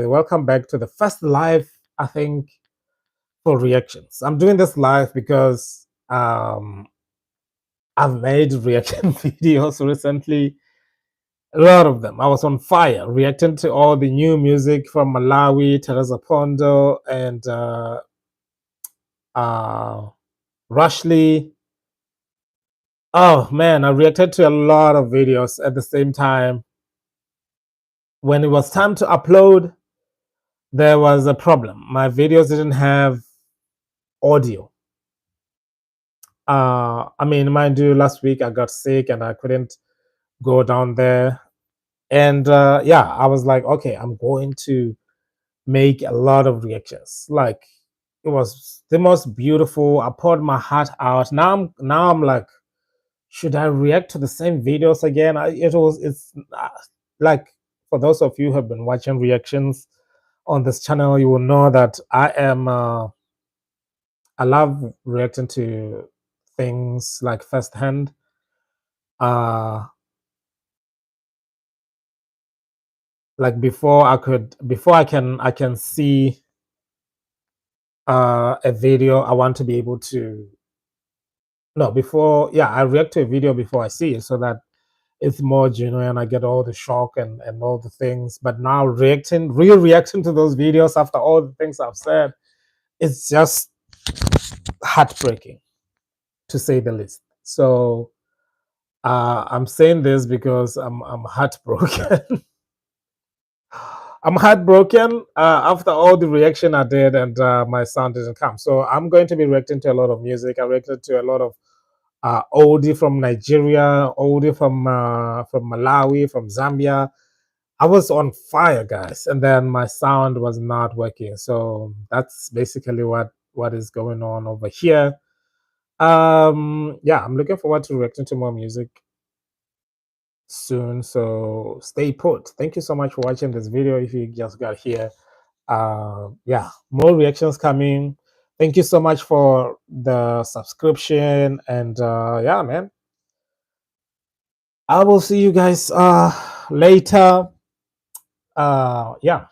Welcome back to the first live, I think, for reactions. I'm doing this live because I've made reaction videos recently, a lot of them. I was on fire reacting to all the new music from Malawi, Teresa Pondo, and Rushley. Oh man, I reacted to a lot of videos at the same time. When it was time to upload, there was a problem. My videos didn't have audio. I mean, mind you, last week I got sick and I couldn't go down there. And yeah, I was like, okay, I'm going to make a lot of reactions. Like, it was the most beautiful. I poured my heart out. Now I'm like, should I react to the same videos again? It's like, for those of you who have been watching reactions on this channel, you will know that I love reacting to things like firsthand. Like before I can see a video, I want to be able to no before yeah I react to a video before I see it, so that it's more genuine. I get all the shock and all the things. But now reacting to those videos after all the things I've said, it's just heartbreaking, to say the least. So I'm saying this because I'm heartbroken. I'm heartbroken after all the reaction I did, and my sound didn't come. So I'm going to be reacting to a lot of music. I reacted to a lot of oldie from Nigeria, oldie from Malawi, from Zambia. I was on fire, guys, and then my sound was not working. So that's basically what is going on over here. Yeah, I'm looking forward to reacting to more music soon, so stay put. Thank you so much for watching this video. If you just got here, yeah, more reactions coming. Thank you so much for the subscription, and yeah, man, I will see you guys later. Yeah.